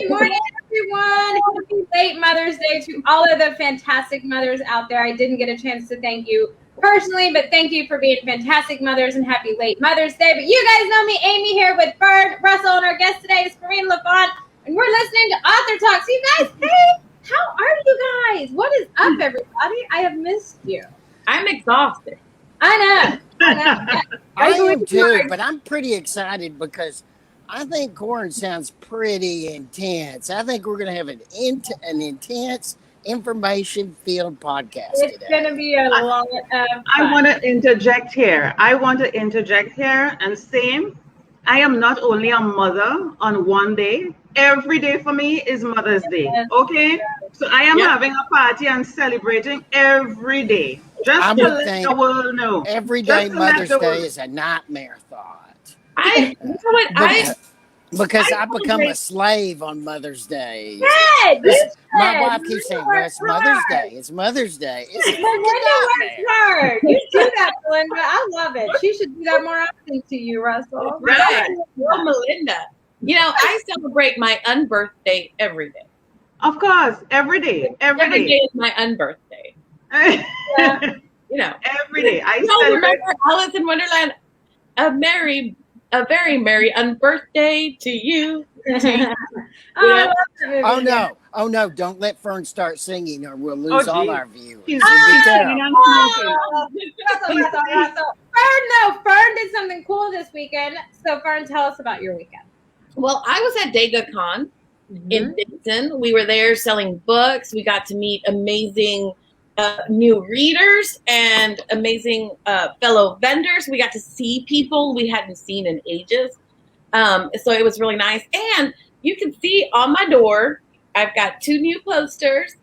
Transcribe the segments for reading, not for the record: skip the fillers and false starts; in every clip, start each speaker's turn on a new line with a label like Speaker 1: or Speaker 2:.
Speaker 1: Good morning, everyone. Happy late Mother's Day to all of the fantastic mothers out there. I didn't get a chance to thank you personally, but thank you for being fantastic mothers and happy late Mother's Day. But you guys know me, Aimee, here with Fern, Russell, and our guest today is Corinne LaFont, and we're listening to Author Talks. You guys, hey, how are you guys? What is up, everybody? I have missed you.
Speaker 2: I'm exhausted.
Speaker 1: I know.
Speaker 3: I am too, but I'm pretty excited because I think Corin sounds pretty intense. I think we're going to have an intense information-filled podcast
Speaker 1: It's
Speaker 3: today.
Speaker 1: going to be a lot of fun.
Speaker 4: I want to interject here. And say, I am not only a mother on one day. Every day for me is Mother's Day. Okay? So I am having a party and celebrating every day. Just to let the world know.
Speaker 3: Every day Mother's Day is a nightmare thought. Because I become a slave on Mother's Day. My wife keeps saying, well, it's Mother's Day. It's Mother's Day.
Speaker 1: Melinda works hard. You do that, Melinda. I love it. She should do that more often to you, Russell.
Speaker 2: Right. Well, Melinda. You know, I celebrate my unbirthday every day.
Speaker 4: Of course, every day. Every day
Speaker 2: is my unbirthday. You know,
Speaker 4: every day. I
Speaker 2: remember Alice in Wonderland. A very merry unbirthday to you.
Speaker 3: Oh no! Don't let Fern start singing, or we'll lose all our viewers.
Speaker 1: Fern did something cool this weekend. So Fern, tell us about your weekend.
Speaker 2: Well, I was at DegaCon in Dayton. We were there selling books. We got to meet amazing new readers and amazing fellow vendors. We got to see people we hadn't seen in ages. So it was really nice. And you can see on my door, I've got 2 new posters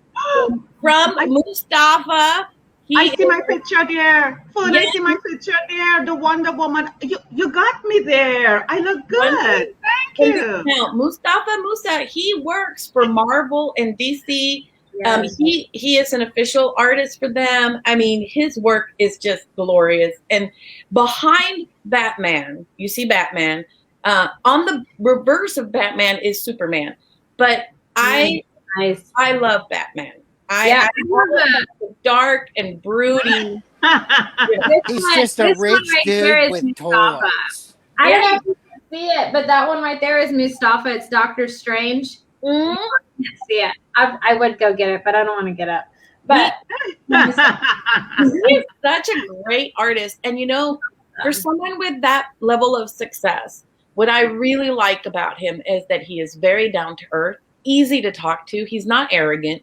Speaker 2: from Mustafa.
Speaker 4: I see my picture there. I see my picture there. The Wonder Woman. You got me there. I look good. Thank you.
Speaker 2: Now, Mustafa, he works for Marvel and DC. He is an official artist for them. I mean, his work is just glorious. And behind Batman, you see Batman. On the reverse of Batman is Superman. But I love Batman. I love the dark and broody.
Speaker 3: He's just a rich dude with toys.
Speaker 1: I don't know if you can see it, but that one right there is Mustafa. It's Doctor Strange. I can't see it. I would go get it, but I don't want to get up. But
Speaker 2: he's such a great artist. And you know, for someone with that level of success, what I really like about him is that he is very down to earth, easy to talk to. He's not arrogant.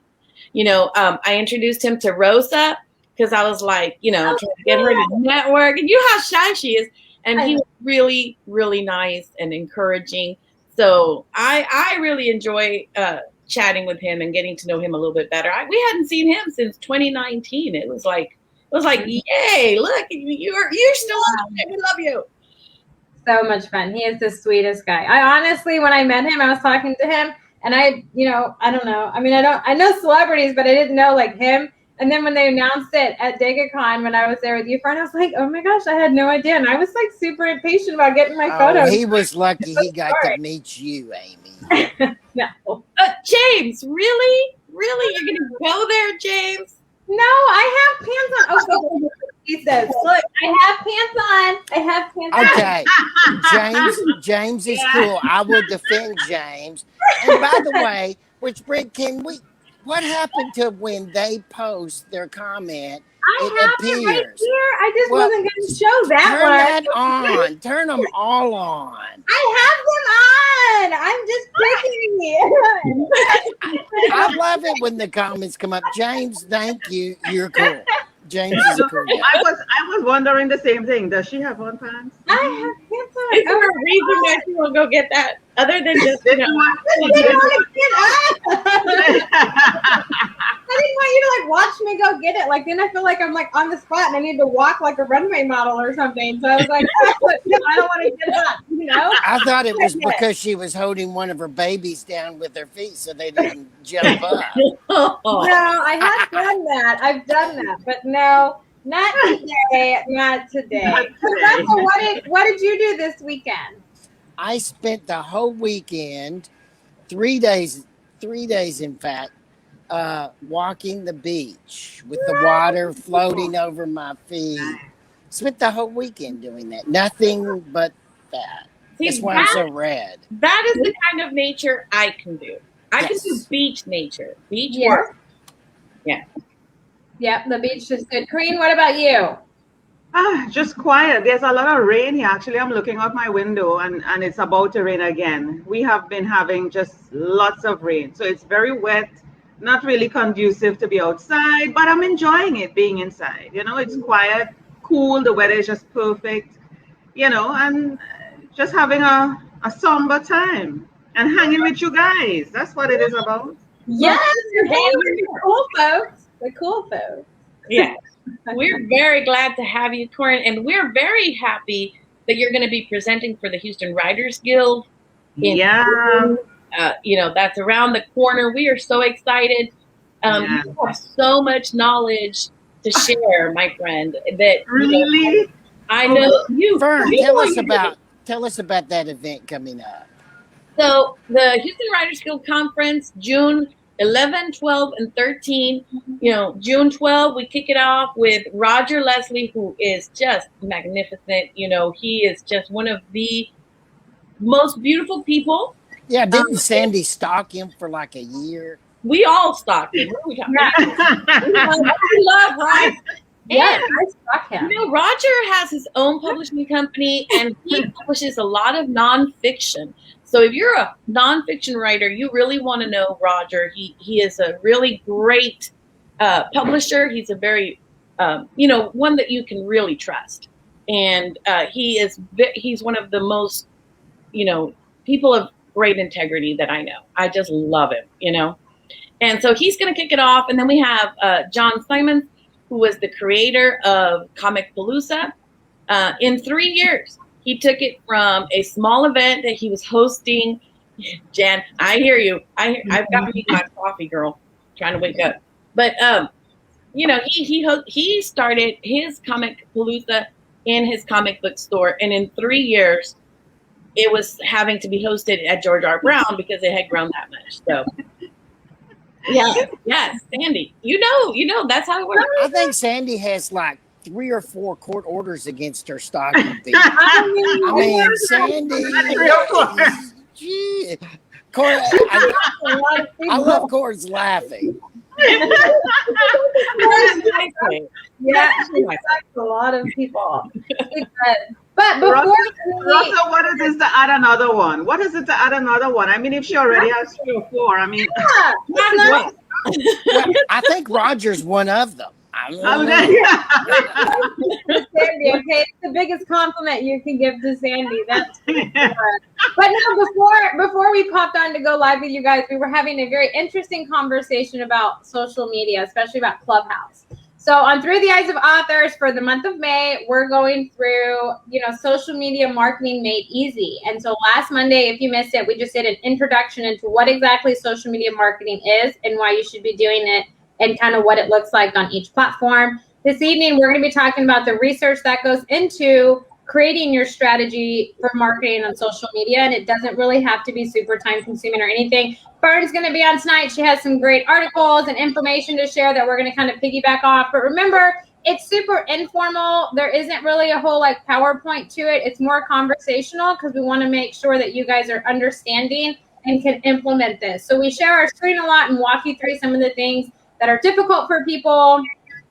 Speaker 2: You know, I introduced him to Rosa because I was like, you know, trying to get her to network. And you know how shy she is. And he was really, really nice and encouraging. So I really enjoy chatting with him and getting to know him a little bit better. We hadn't seen him since 2019. It was like, yay! Look, you're still on. We love you.
Speaker 1: So much fun. He is the sweetest guy. I honestly, when I met him, I was talking to him, and I don't know. I mean, I know celebrities, but I didn't know like him. And then when they announced it at DegaCon, when I was there with you, Fern, I was like, oh my gosh, I had no idea. And I was like super impatient about getting my photos.
Speaker 3: He was lucky he got to meet you, Aimee.
Speaker 1: No.
Speaker 2: James, really? Really? You're going to go there, James?
Speaker 1: No, I have pants on. Oh, he says, look, I have pants on.
Speaker 3: Okay. James is cool. I will defend James. And by the way, what happened to when they post their comment?
Speaker 1: I have it right here. I just wasn't going to show that one.
Speaker 3: Turn them all on.
Speaker 1: I have them on. I'm just picking.
Speaker 3: I love it when the comments come up. James, thank you. You're cool. James is a cool guy.
Speaker 4: I was wondering the same thing. Does she have on pants?
Speaker 1: I have pants on.
Speaker 2: Is there a reason why she will go get that? Other than just,
Speaker 1: I didn't want you to like watch me go get it. Like then I feel like I'm like on the spot and I need to walk like a runway model or something. So I was like, I don't want to get up, you know?
Speaker 3: I thought it was because she was holding one of her babies down with her feet so they didn't jump up.
Speaker 1: No, I have done that. I've done that, but no, not today. Not today. Russell, what did you do this weekend?
Speaker 3: I spent the whole weekend 3 days, 3 days, in fact, walking the beach with the water floating over my feet. Spent the whole weekend doing that. Nothing but that. That's
Speaker 2: See,
Speaker 3: why I'm so red.
Speaker 2: that is the kind of nature I can do. I can do
Speaker 3: Yes.
Speaker 2: beach nature, beach
Speaker 1: Yes.
Speaker 2: work. Yeah.
Speaker 1: Yep, the beach is good. Kareen, what about you?
Speaker 4: Just quiet. There's a lot of rain here. Actually, I'm looking out my window and it's about to rain again. We have been having just lots of rain. So it's very wet, not really conducive to be outside, but I'm enjoying it being inside. It's quiet, cool. The weather is just perfect, and just having a somber time and hanging with you guys. That's what it is about.
Speaker 1: Yes, you're hanging with the cool folks. The cool folks.
Speaker 2: Yeah. We're very glad to have you, Corin, and we're very happy that you're going to be presenting for the Houston Writers Guild.
Speaker 4: Yeah.
Speaker 2: That's around the corner. We are so excited.
Speaker 4: Yeah.
Speaker 2: You have so much knowledge to share, my friend. That
Speaker 4: Really?
Speaker 2: I know you.
Speaker 3: Fern,
Speaker 2: you
Speaker 3: tell
Speaker 2: know
Speaker 3: us
Speaker 2: you
Speaker 3: about that event coming up.
Speaker 2: So the Houston Writers Guild Conference, June 11, 12, and 13. June 12, we kick it off with Roger Leslie, who is just magnificent. He is just one of the most beautiful people.
Speaker 3: Yeah, didn't Sandy stalk him for like a year?
Speaker 2: We all stalked him. What are we talking about? We love Roger.
Speaker 1: Yeah,
Speaker 2: And,
Speaker 1: I stalk him.
Speaker 2: Roger has his own publishing company, and he publishes a lot of nonfiction. So if you're a nonfiction writer, you really want to know Roger. He is a really great publisher. He's a very, one that you can really trust. And he's one of the most, people of great integrity that I know. I just love him, And so he's going to kick it off. And then we have John Simons, who was the creator of Comic Palooza. In 3 years, he took it from a small event that he was hosting. Jan, I hear you. I've got to eat my coffee, girl. Trying to wake up. But he started his Comic Palooza in his comic book store, and in 3 years, it was having to be hosted at George R. Brown because it had grown that much. So. Yes, Sandy. That's how it works.
Speaker 3: I think Sandy has like 3 or 4 court orders against her stocking feet.
Speaker 1: I
Speaker 3: mean, Sandy. Gee. Cor, I love Corin's laughing.
Speaker 1: Yeah, she likes a lot of people. But before
Speaker 4: Russell, what is it to add another one? What is it to add another one? I mean, if she already has 3 or 4, I mean,
Speaker 3: well, I think Roger's one of them.
Speaker 1: Sandy, okay, it's the biggest compliment you can give to Sandy. That's but no, before we popped on to go live with you guys, we were having a very interesting conversation about social media, especially about Clubhouse. So on Through the Eyes of Authors for the month of May, we're going through, social media marketing made easy. And so last Monday, if you missed it, we just did an introduction into what exactly social media marketing is and why you should be doing it and kind of what it looks like on each platform. This evening, we're going to be talking about the research that goes into creating your strategy for marketing on social media. And it doesn't really have to be super time consuming or anything. Fern's going to be on tonight. She has some great articles and information to share that we're going to kind of piggyback off. But remember, it's super informal. There isn't really a whole PowerPoint to it. It's more conversational because we want to make sure that you guys are understanding and can implement this. So we share our screen a lot and walk you through some of the things that are difficult for people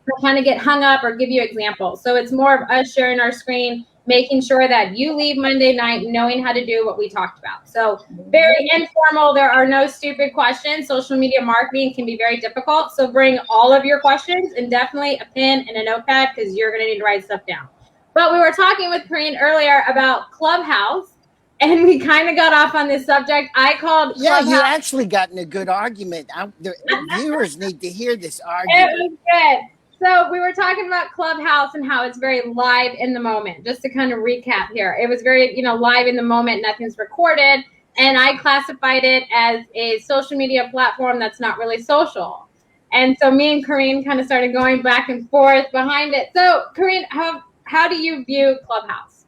Speaker 1: to kind of get hung up or give you examples. So it's more of us sharing our screen, making sure that you leave Monday night knowing how to do what we talked about. So very informal. There are no stupid questions. Social media marketing can be very difficult. So bring all of your questions and definitely a pen and a notepad because you're going to need to write stuff down. But we were talking with Kareen earlier about Clubhouse, and we kind of got off on this subject. I called
Speaker 3: Yeah,
Speaker 1: Clubhouse.
Speaker 3: you actually got in a good argument. The viewers need to hear this argument.
Speaker 1: It was good. So we were talking about Clubhouse and how it's very live in the moment. Just to kind of recap here, it was very, live in the moment. Nothing's recorded, and I classified it as a social media platform that's not really social. And so me and Kareen kind of started going back and forth behind it. So Kareen, how do you view Clubhouse?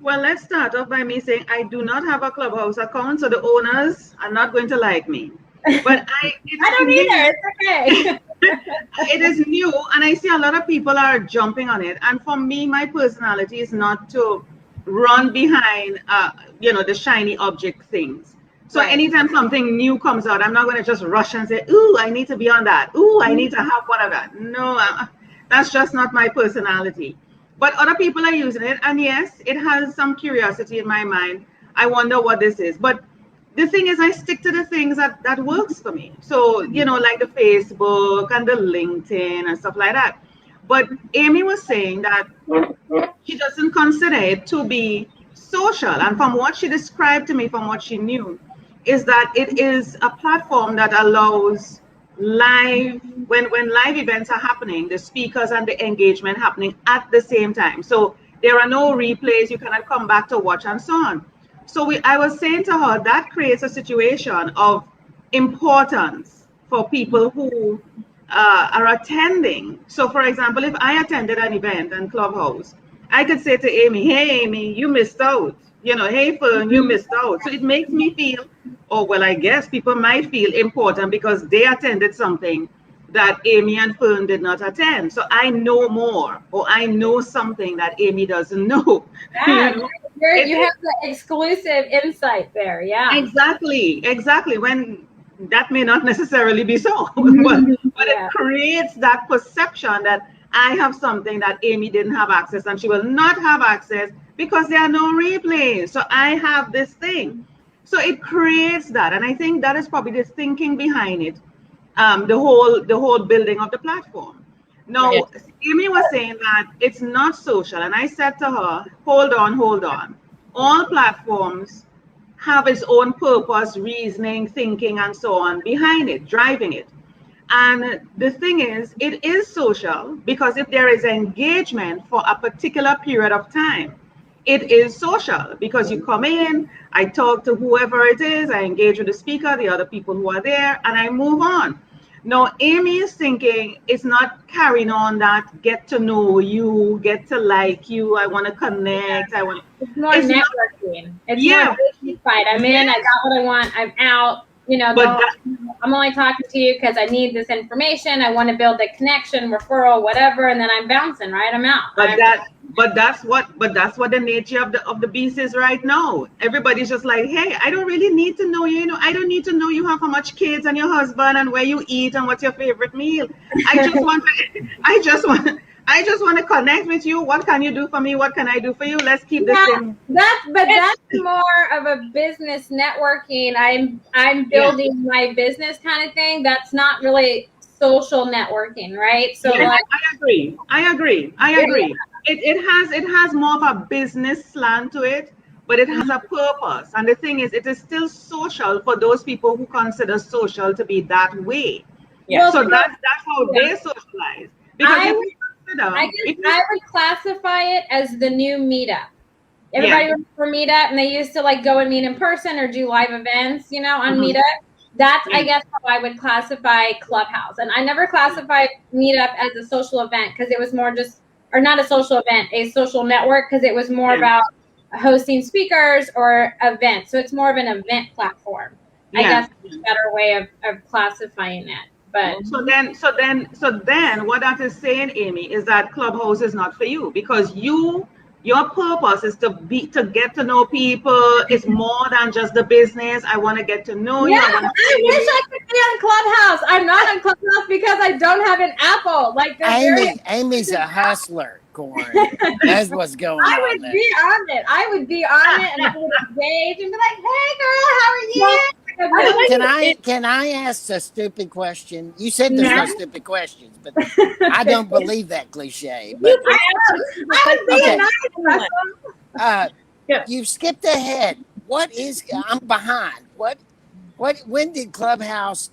Speaker 4: Well, let's start off by me saying I do not have a Clubhouse account, so the owners are not going to like me. But it's
Speaker 1: I don't
Speaker 4: new.
Speaker 1: either. It's okay.
Speaker 4: It is new, and I see a lot of people are jumping on it. And for me, my personality is not to run behind, the shiny object things. So
Speaker 1: Right.
Speaker 4: anytime something new comes out, I'm not going to just rush and say, "Ooh, I need to be on that. Ooh, I need to have one of that." No, that's just not my personality. But other people are using it, and yes, it has some curiosity in my mind. I wonder what this is, but the thing is I stick to the things that works for me. So like the Facebook and the LinkedIn and stuff like that. But Aimee was saying that she doesn't consider it to be social, and from what she described to me, from what she knew, is that it is a platform that allows live, when live events are happening, the speakers and the engagement happening at the same time. So there are no replays, you cannot come back to watch and so on. So I was saying to her that creates a situation of importance for people who are attending. So, for example, if I attended an event in Clubhouse, I could say to Aimee, "Hey, Aimee, you missed out. Hey, Fern, you missed out." So it makes me feel, oh, well, I guess people might feel important because they attended something that Aimee and Fern did not attend. So I know more, or I know something that Aimee doesn't know.
Speaker 1: Yeah, you have the exclusive insight there. Yeah.
Speaker 4: Exactly. When that may not necessarily be so, but
Speaker 1: Yeah.
Speaker 4: it creates that perception that I have something that Aimee didn't have access, and she will not have access because there are no replays. So I have this thing. So it creates that, and I think that is probably the thinking behind it. The whole building of the platform. Now,
Speaker 1: Right.
Speaker 4: Aimee was saying that it's not social, and I said to her, hold on. All platforms have its own purpose, reasoning, thinking, and so on behind it, driving it. And the thing is, it is social because if there is engagement for a particular period of time, it is social because you come in, I talk to whoever it is, I engage with the speaker, the other people who are there, and I move on. Now, Aimee is thinking it's not carrying on that get to know you, get to like you, I want to connect,
Speaker 1: It's more
Speaker 4: it's not,
Speaker 1: networking. It's
Speaker 4: yeah,
Speaker 1: more business fight. I'm in. I got what I want. I'm out.
Speaker 4: but
Speaker 1: I'm only talking to you because I need this information. I want to build a connection, referral, whatever, and then I'm bouncing. Right? I'm out.
Speaker 4: that's what the nature of the beast is right now. Everybody's just like, hey, I don't really need to know you. I don't need to know you have how much kids and your husband and where you eat and what's your favorite meal. I just want to connect with you. What can you do for me? What can I do for you? Let's keep this thing.
Speaker 1: That's more of a business networking. I'm building my business kind of thing. That's not really social networking, right? So
Speaker 4: Yes, I agree. It has more of a business slant to it, but it has a purpose. And the thing is, it is still social for those people who consider social to be that way.
Speaker 2: Yeah.
Speaker 4: So that's how they socialize. Because
Speaker 1: I would classify it as the new meetup. Everybody went for meetup, and they used to like go and meet in person or do live events, on meetup. That's, I guess, how I would classify Clubhouse. And I never classified meetup as a social event because it was more or not a social event, a social network, because it was more about hosting speakers or events. So it's more of an event platform. I guess it's a better way of classifying it. But
Speaker 4: so then what that is saying, Aimee, is that Clubhouse is not for you because your purpose is to get to know people. It's more than just the business. I want to get to know you.
Speaker 1: I wish I could be on Clubhouse. I'm not on Clubhouse because I don't have an Apple. Like
Speaker 3: Amy's a hustler, Corn. That's what's going on.
Speaker 1: I would be on it. I would be on it, and I would engage and be like, "Hey, girl, how are you?"
Speaker 3: Can I ask a stupid question? You said there's no stupid questions, but I don't believe that cliche. But
Speaker 1: I would be
Speaker 3: nice. You skipped ahead. I'm behind. When did Clubhouse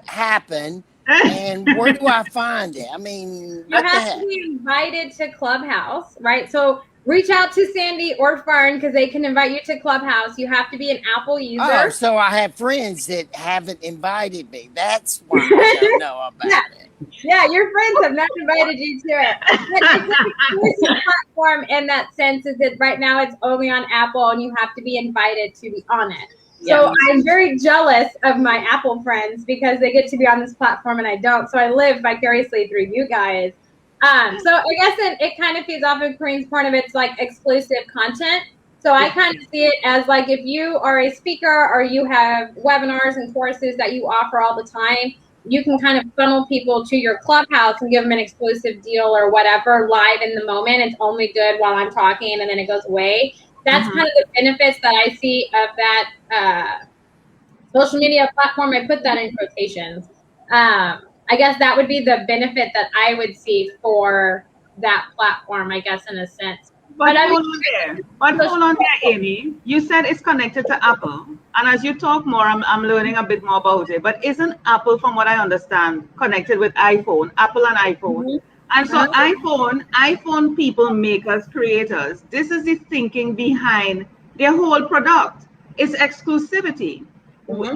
Speaker 3: happen? And where do I find it? I mean,
Speaker 1: you have to be invited to Clubhouse, right? So reach out to Sandy or Fern because they can invite you to Clubhouse. You have to be an Apple user.
Speaker 3: Oh, so I have friends that haven't invited me. That's why I don't know about it.
Speaker 1: Yeah, your friends have not invited you to it. But it's an exclusive platform in that sense is that right now it's only on Apple and you have to be invited to be on it. So I'm very jealous of my Apple friends because they get to be on this platform and I don't. So I live vicariously through you guys. So I guess it kind of feeds off of Kareem's point of it's like exclusive content. So I kind of see it as like if you are a speaker or you have webinars and courses that you offer all the time, you can kind of funnel people to your clubhouse and give them an exclusive deal or whatever live in the moment. It's only good while I'm talking and then it goes away. That's kind of the benefits that I see of that social media platform. I put that in quotations. I guess that would be the benefit that I would see for that platform, I guess, in a sense.
Speaker 4: But hold on there, Aimee. You said it's connected to Apple. And as you talk more, I'm learning a bit more about it. But isn't Apple, from what I understand, connected with iPhone, Apple and iPhone? And so iPhone people, makers, creators, this is the thinking behind their whole product. It's exclusivity.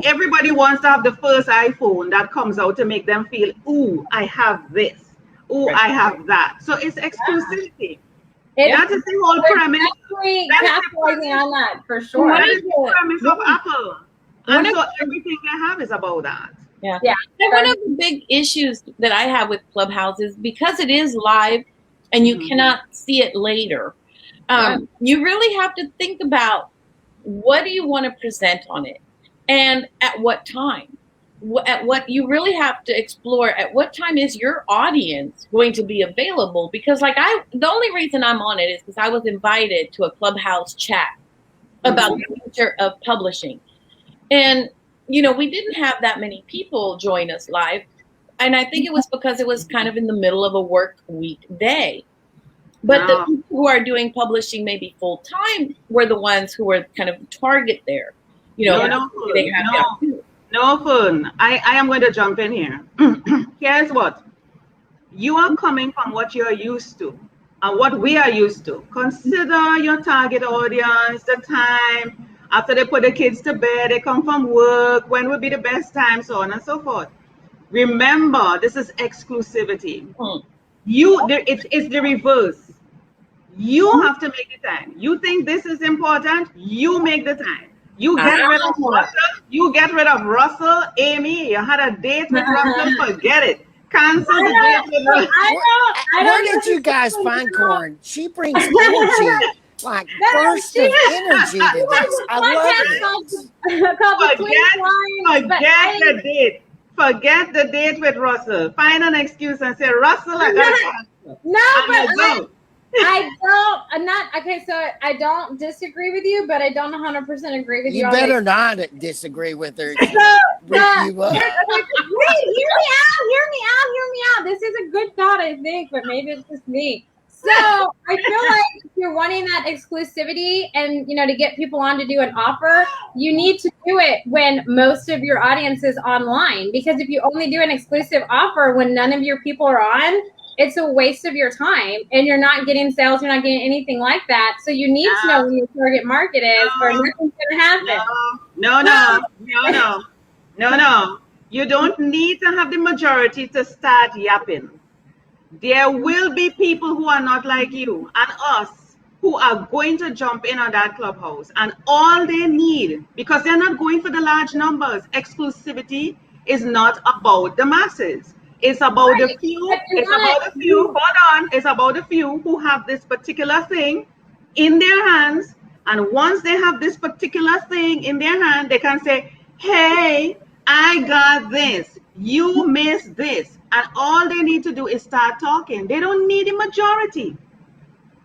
Speaker 4: Everybody wants to have the first iPhone that comes out to make them feel, ooh, I have this. Ooh, I have that. So it's exclusivity. That is the whole premise.
Speaker 1: Capitalizing on that for sure.
Speaker 4: That is the premise of Apple. And so everything they have is about that.
Speaker 2: Yeah. And one of the big issues that I have with Clubhouse is because it is live and you cannot see it later, you really have to think about what do you want to present on it and at what time. At what you really have to explore at what time is your audience going to be available, because like the only reason I'm on it is because I was invited to a Clubhouse chat about the future of publishing, and we didn't have that many people join us live, and I think it was because it was kind of in the middle of a work week day, but the people who are doing publishing maybe full time were the ones who were kind of target there.
Speaker 4: No fun. I am going to jump in here. Here's what. You are coming from what you're used to and what we are used to. Consider your target audience, the time. After they put the kids to bed, they come from work. When would be the best time, so on and so forth. Remember, this is exclusivity. It's the reverse. You have to make the time. You think this is important, you make the time. You get rid of Russell. You get rid of Russell. Aimee, you had a date with Russell. Forget it. Cancel the date with Russell.
Speaker 3: Where did you guys find Corn? She brings energy, like burst of energy to this. I love it.
Speaker 4: Forget the date. Forget the date with Russell. Find an excuse and say, Russell, I got
Speaker 1: no, so I don't disagree with you, but I don't 100% agree with you.
Speaker 3: You better not disagree with her. Hear me
Speaker 1: out. This is a good thought, I think, but maybe it's just me. So I feel like if you're wanting that exclusivity and, to get people on to do an offer, you need to do it when most of your audience is online. Because if you only do an exclusive offer when none of your people are on, it's a waste of your time and you're not getting sales. You're not getting anything like that. So you need to know when your target market is or nothing's going to happen.
Speaker 4: No. You don't need to have the majority to start yapping. There will be people who are not like you and us who are going to jump in on that Clubhouse. And all they need, because they're not going for the large numbers, exclusivity is not about the masses. It's about the few. It's about the few. Hold on. It's about the few who have this particular thing in their hands. And once they have this particular thing in their hand, they can say, hey, I got this. You missed this. And all they need to do is start talking. They don't need a majority.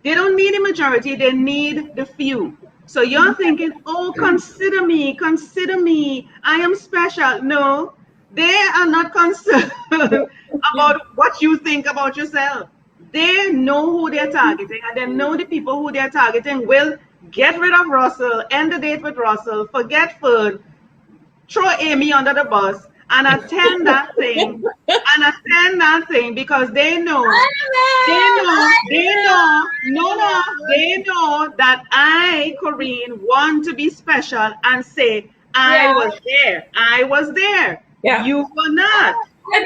Speaker 4: They don't need a majority. They need the few. So you're thinking, oh, consider me. I am special. No. They are not concerned about what you think about yourself. They know who they're targeting, and they know the people who they're targeting will get rid of Russell, end the date with Russell, forget food, throw Aimee under the bus, and attend that thing, because they know that I, Corinne, want to be special and say, I was there. Yeah. You were not.
Speaker 2: And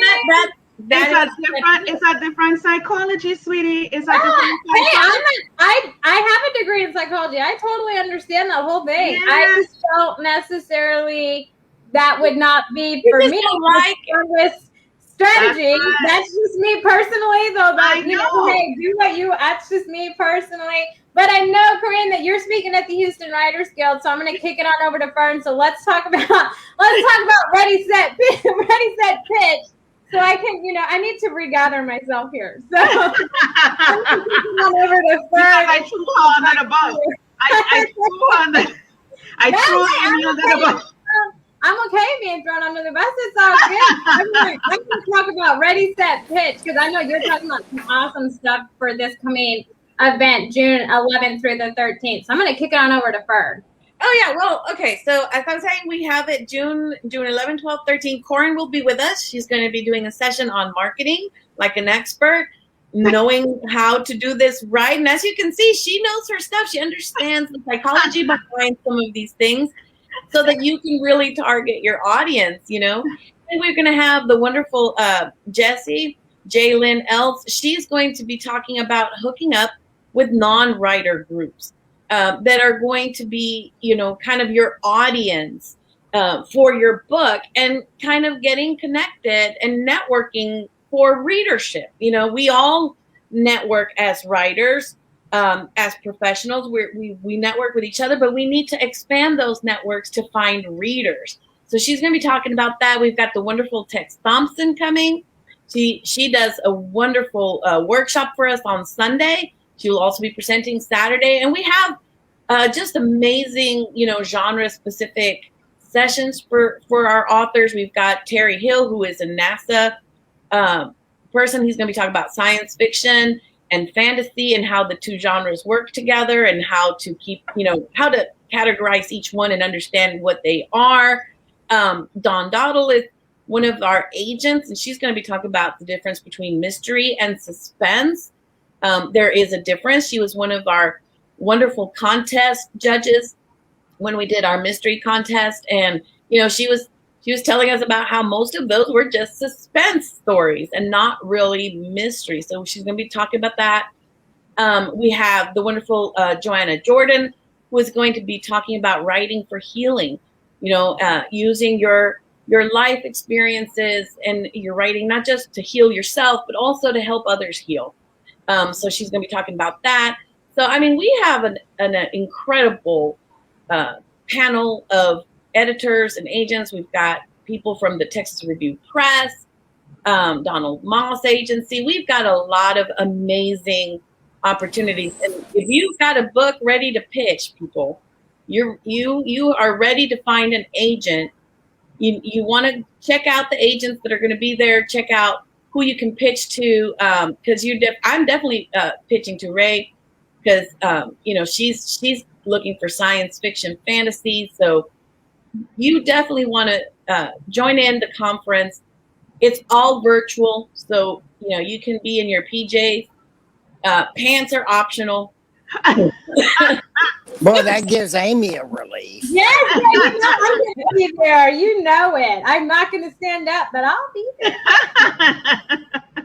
Speaker 4: It's a different psychology, sweetie. It's a different
Speaker 1: Hey,
Speaker 4: psychology.
Speaker 1: I have a degree in psychology. I totally understand that whole thing.
Speaker 4: Yes.
Speaker 1: I just don't necessarily, that would not be for me.
Speaker 2: Like
Speaker 1: this strategy.
Speaker 4: That's right.
Speaker 1: That's just me personally, though.
Speaker 4: I
Speaker 1: That, you know,
Speaker 4: know.
Speaker 1: hey, do what you. That's just me personally. But I know, Corinne, that you're speaking at the Houston Writers Guild, so I'm going to kick it on over to Fern. So let's talk about ready, set, pitch. So I can, you know, I need to regather myself here. So I'm kicking on over to Fern.
Speaker 4: I threw her under the bus. I threw Aimee under the bus.
Speaker 1: I'm okay being thrown under the bus. It's all good. I'm going to talk about ready, set, pitch, because I know you're talking about some awesome stuff for this coming event, June 11th through the 13th. So I'm going to kick it on over to Fern.
Speaker 2: Oh, yeah. Well, okay. So as I was saying, we have it June 11, 12, 13. Corinne will be with us. She's going to be doing a session on marketing like an expert, knowing how to do this right. And as you can see, she knows her stuff. She understands the psychology behind some of these things so that you can really target your audience, you know. And we're going to have the wonderful Jessie, Jalen Ells. She's going to be talking about hooking up with non-writer groups that are going to be, you know, kind of your audience for your book and kind of getting connected and networking for readership. You know, we all network as writers, as professionals. We network with each other, but we need to expand those networks to find readers. So she's going to be talking about that. We've got the wonderful Tex Thompson coming. She does a wonderful workshop for us on Sunday. She will also be presenting Saturday. And we have just amazing, you know, genre-specific sessions for our authors. We've got Terry Hill, who is a NASA person. He's going to be talking about science fiction and fantasy and how the two genres work together and how to keep, you know, how to categorize each one and understand what they are. Dawn Dottle is one of our agents, and she's going to be talking about the difference between mystery and suspense. There is a difference. She was one of our wonderful contest judges when we did our mystery contest. And, you know, she was telling us about how most of those were just suspense stories and not really mystery. So she's going to be talking about that. We have the wonderful Joanna Jordan, who is going to be talking about writing for healing, you know, using your life experiences and your writing, not just to heal yourself, but also to help others heal. So she's going to be talking about that. So, I mean, we have an incredible panel of editors and agents. We've got people from the Texas Review Press, Donald Moss Agency. We've got a lot of amazing opportunities. And if you've got a book ready to pitch, people, you are ready to find an agent. You want to check out the agents that are going to be there. Check out who you can pitch to, because I'm definitely pitching to Ray, because you know, she's looking for science fiction fantasy. So you definitely want to join in the conference. It's all virtual, so you know you can be in your PJs. Pants are optional.
Speaker 3: Boy, that gives Aimee a relief.
Speaker 1: Yes, you know, I'm going to be there. You know it. I'm not going to stand up, but I'll be there.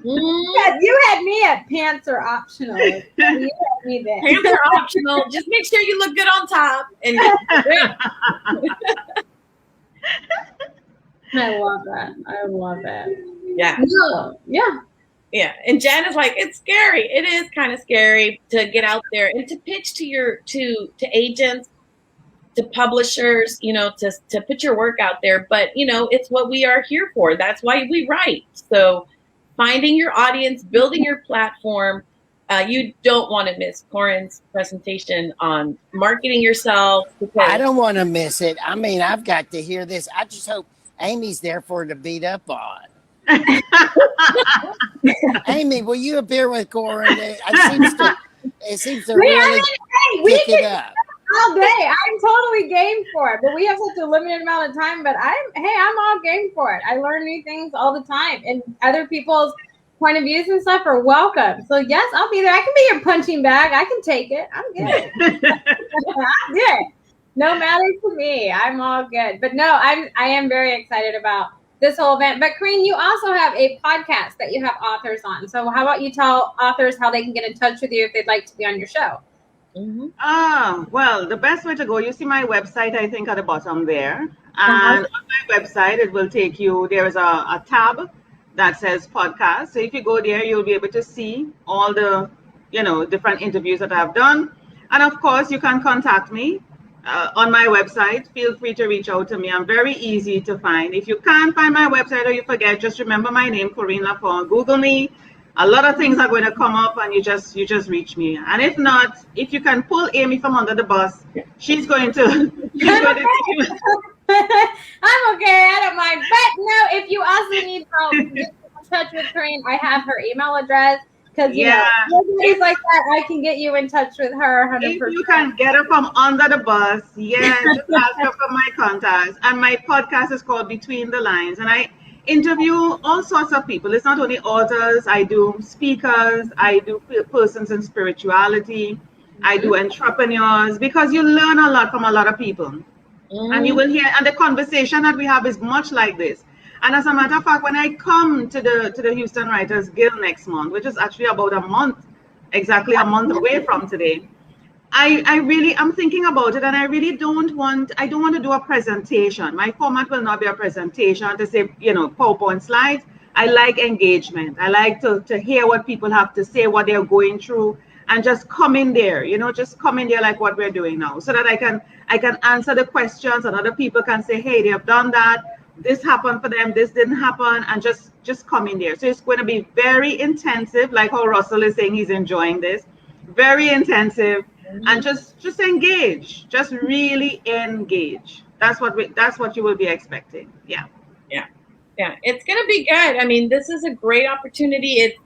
Speaker 1: Yes, you had me at pants are optional. You had me there.
Speaker 2: Pants are optional. Just make sure you look good on top. And
Speaker 1: I love that. I love that.
Speaker 2: yeah.
Speaker 1: No, yeah.
Speaker 2: Yeah, and Jen is like, it's scary. It is kind of scary to get out there and to pitch to agents, to publishers, you know, to put your work out there. But, you know, it's what we are here for. That's why we write. So finding your audience, building your platform. You don't want to miss Corinne's presentation on marketing yourself.
Speaker 3: I don't want to miss it. I mean, I've got to hear this. I just hope Amy's there for her to beat up on. Aimee, will you appear with Corinne? It seems to really pick it up.
Speaker 1: All day. I'm totally game for it. But we have such a limited amount of time. But I'm all game for it. I learn new things all the time. And other people's point of views and stuff are welcome. So yes, I'll be there. I can be your punching bag. I can take it. I'm good. I'm good. No matter to me. I'm all good. But no, I am very excited about this whole event. But Corinne, you also have a podcast that you have authors on. So how about you tell authors how they can get in touch with you if they'd like to be on your show?
Speaker 4: Well, the best way to go, you see my website, I think, at the bottom there. And on my website, it will take you, there is a tab that says podcast. So if you go there, you'll be able to see all the, different interviews that I've done. And of course, you can contact me on my website. Feel free to reach out to me. I'm very easy to find. If you can't find my website or you forget, just remember my name, Corinne Lafont. Google me. A lot of things are going to come up, and you just reach me. And if not, if you can pull Aimee from under the bus, she's going to.
Speaker 1: I'm okay. I don't mind. But no, if you also need help, get in touch with Corinne. I have her email address because you know, ladies like that, I can get you in touch with her. 100%.
Speaker 4: If you can get her from under the bus, just ask her for my contacts. And my podcast is called Between the Lines, and I interview all sorts of people. It's not only authors. I do speakers. I do persons in spirituality. I do entrepreneurs, because you learn a lot from a lot of people. And you will hear, and the conversation that we have is much like this. And as a matter of fact, when I come to the Houston Writers Guild next month, which is actually about exactly a month away from today, I'm thinking about it, and I don't want to do a presentation. My format will not be a presentation to say, PowerPoint slides. I like engagement. I like to hear what people have to say, what they're going through, and just come in there, just come in there like what we're doing now, so that I can answer the questions, and other people can say, hey, they have done that. This happened for them. This didn't happen, and just come in there. So it's going to be very intensive, like how Russell is saying he's enjoying this. Very intensive. And just engage, just really engage. That's what you will be expecting. Yeah.
Speaker 2: It's gonna be good. I mean, this is a great opportunity. It's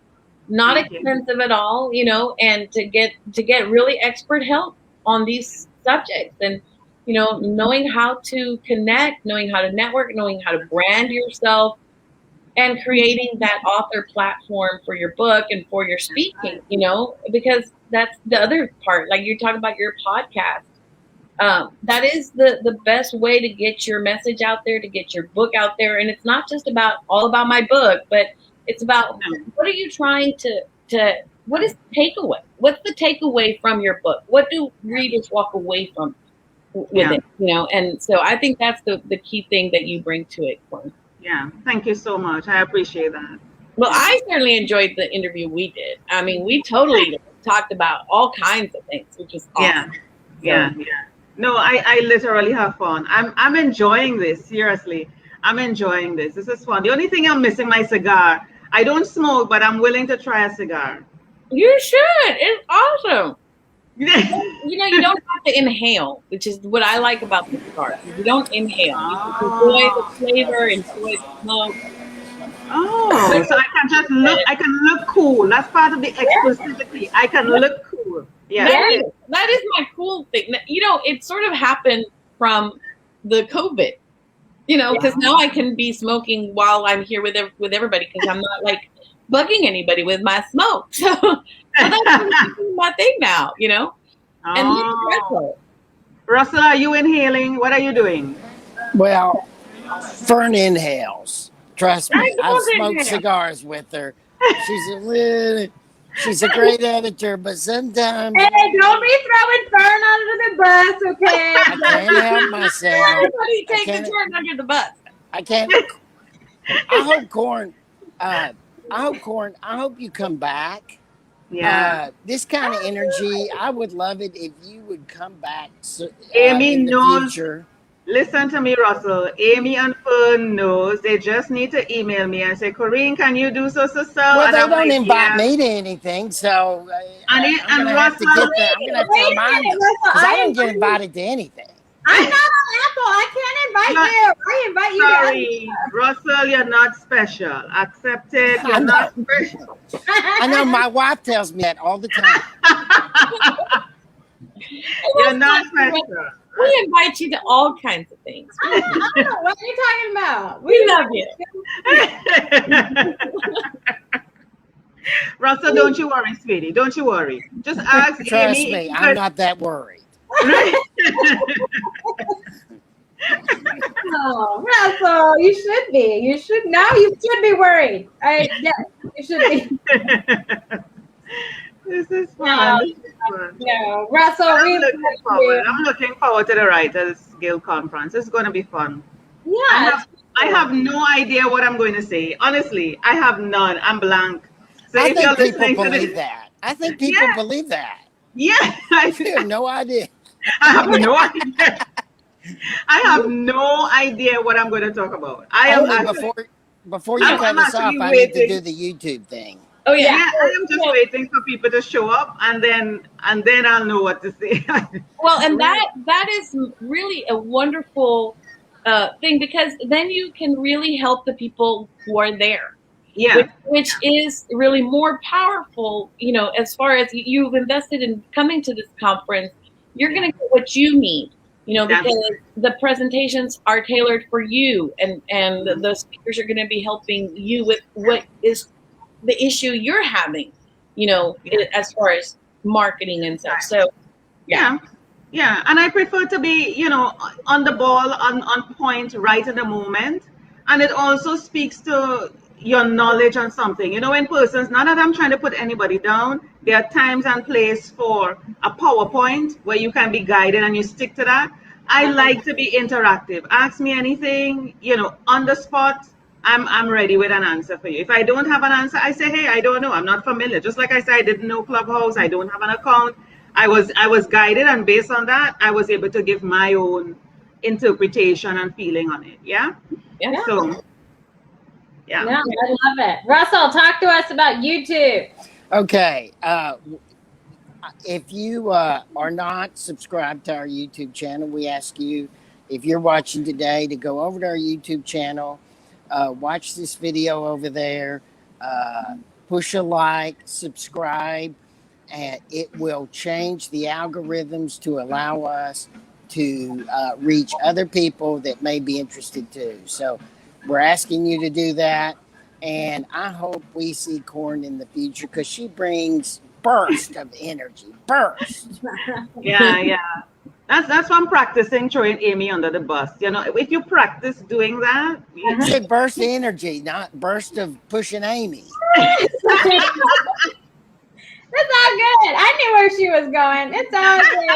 Speaker 2: not expensive at all, and to get really expert help on these subjects, and knowing how to connect, knowing how to network, knowing how to brand yourself, and creating that author platform for your book and for your speaking, because that's the other part. Like you're talking about your podcast. That is the best way to get your message out there, to get your book out there. And it's not just all about my book, but it's about what are you trying to what is the takeaway? What's the takeaway from your book? What do readers walk away from with it? And so I think that's the key thing that you bring to it, Corinne.
Speaker 4: Yeah, thank you so much. I appreciate that.
Speaker 2: Well, I certainly enjoyed the interview we did. I mean, we totally talked about all kinds of things, which is awesome.
Speaker 4: Yeah. No, I literally have fun. I'm enjoying this. Seriously, I'm enjoying this. This is fun. The only thing I'm missing, my cigar. I don't smoke, but I'm willing to try a cigar.
Speaker 2: You should. It's awesome. You don't have to inhale, which is what I like about the cigar. You don't inhale. You enjoy the flavor, enjoy the smoke.
Speaker 4: Oh, so I can just look. I can look cool. That's part of the exclusivity. I can look cool. Yeah,
Speaker 2: that is my cool thing. It sort of happened from the COVID. Because now I can be smoking while I'm here with everybody, because I'm not like bugging anybody with my smoke. So that's my thing now. And
Speaker 4: Russell, are you inhaling? What are you doing?
Speaker 3: Well, Fern inhales. Trust me, I've smoked cigars with her. She's a great editor, but sometimes.
Speaker 1: Hey, don't be throwing Fern under the bus, okay?
Speaker 3: I can't help myself.
Speaker 2: Everybody take a turn under the bus.
Speaker 3: I can't. I hope Corinne. I hope you come back.
Speaker 4: Yeah.
Speaker 3: This kind of energy, I would love it if you would come back.
Speaker 4: Aimee
Speaker 3: in the
Speaker 4: knows.
Speaker 3: future.
Speaker 4: Listen to me, Russell. Aimee and Fern knows. They just need to email me and say, Corinne, can you do so?
Speaker 3: Well,
Speaker 4: and
Speaker 3: they
Speaker 4: I'm
Speaker 3: don't
Speaker 4: like,
Speaker 3: invite me to anything, so I'm going to have to remind them, because I don't get invited to anything.
Speaker 1: I'm not on Apple. I can't invite you. I invite you.
Speaker 4: Sorry, Russell, you're not special. Accept it. You're not special.
Speaker 3: I know my wife tells me that all the time.
Speaker 4: You're not special.
Speaker 2: We invite you to all kinds of things.
Speaker 1: I don't know what you're talking about.
Speaker 2: We love you.
Speaker 4: Russell, don't you worry, sweetie. Don't you worry. Just ask
Speaker 3: Trust
Speaker 4: Aimee.
Speaker 3: me, I'm not that worried.
Speaker 1: Oh, Russell, you should be. You should be worried. Yes, you should be.
Speaker 4: This is
Speaker 1: No,
Speaker 4: fun. This is fun.
Speaker 1: no, Russell,
Speaker 4: I'm
Speaker 1: we love
Speaker 4: looking
Speaker 1: you.
Speaker 4: forward. I'm looking forward to the Writers Guild conference. It's going to be fun.
Speaker 1: Yeah,
Speaker 4: I have no idea what I'm going to say. Honestly, I have none. I'm blank. So
Speaker 3: I
Speaker 4: if you're
Speaker 3: think people
Speaker 4: listening to
Speaker 3: believe
Speaker 4: this,
Speaker 3: that. I think people
Speaker 4: yeah,
Speaker 3: believe that.
Speaker 4: yeah,
Speaker 3: You have no idea.
Speaker 4: I have no idea. I have no idea what I'm going to talk about. I am
Speaker 3: Only
Speaker 4: actually,
Speaker 3: before you cut
Speaker 4: I'm
Speaker 3: us off,
Speaker 4: actually
Speaker 3: I need to do
Speaker 4: waiting.
Speaker 3: the YouTube thing.
Speaker 2: Oh yeah.
Speaker 4: Yeah, I am just
Speaker 2: So,
Speaker 4: waiting for people to show up, and then I'll know what to say.
Speaker 2: well, and that is really a wonderful thing, because then you can really help the people who are there,
Speaker 4: Yeah,
Speaker 2: which is really more powerful. As far as you've invested in coming to this conference, you're going to get what you need. Because the presentations are tailored for you, and the speakers are going to be helping you with what is the issue you're having. As far as marketing and such. So
Speaker 4: yeah, yeah. And I prefer to be, on the ball, on point, right in the moment. And it also speaks to your knowledge on something. When persons, not that I'm trying to put anybody down, there are times and place for a PowerPoint where you can be guided and you stick to that. I like to be interactive. Ask me anything, on the spot. I'm ready with an answer for you. If I don't have an answer, I say, hey, I don't know. I'm not familiar. Just like I said, I didn't know Clubhouse. I don't have an account. I was guided, and based on that, I was able to give my own interpretation and feeling on it. Yeah.
Speaker 2: yeah.
Speaker 4: So, yeah.
Speaker 1: no, I love it. Russell, talk to us about YouTube.
Speaker 3: Okay. If you are not subscribed to our YouTube channel, we ask you, if you're watching today, to go over to our YouTube channel, watch this video over there, push a like, subscribe, and it will change the algorithms to allow us to reach other people that may be interested too. So we're asking you to do that. And I hope we see Corn in the future, because she brings burst of energy. Burst.
Speaker 4: Yeah. That's why I'm practicing throwing Aimee under the bus. If you practice doing that,
Speaker 3: You said burst of energy, not burst of pushing Aimee.
Speaker 1: It's all good. I knew where she was going. It's all good.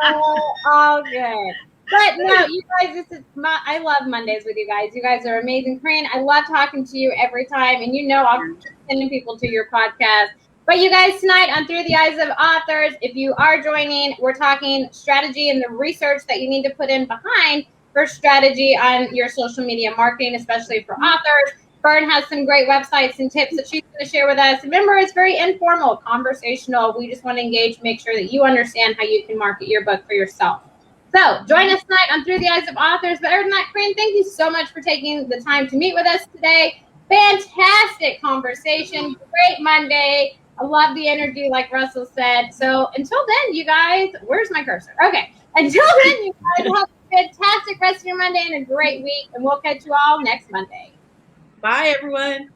Speaker 1: It's all good. But no, you guys, I love Mondays with you guys. You guys are amazing. Corinne, I love talking to you every time. And I'm sending people to your podcast. But you guys, tonight on Through the Eyes of Authors, if you are joining, we're talking strategy and the research that you need to put in behind for strategy on your social media marketing, especially for authors. Fern has some great websites and tips that she's going to share with us. Remember, it's very informal, conversational. We just want to engage, make sure that you understand how you can market your book for yourself. So join us tonight on Through the Eyes of Authors. But other than that, Corinne, thank you so much for taking the time to meet with us today. Fantastic conversation. Great Monday. I love the energy, like Russell said. So until then, you guys, where's my cursor? Okay. Until then, you guys have a fantastic rest of your Monday and a great week. And we'll catch you all next Monday.
Speaker 2: Bye, everyone.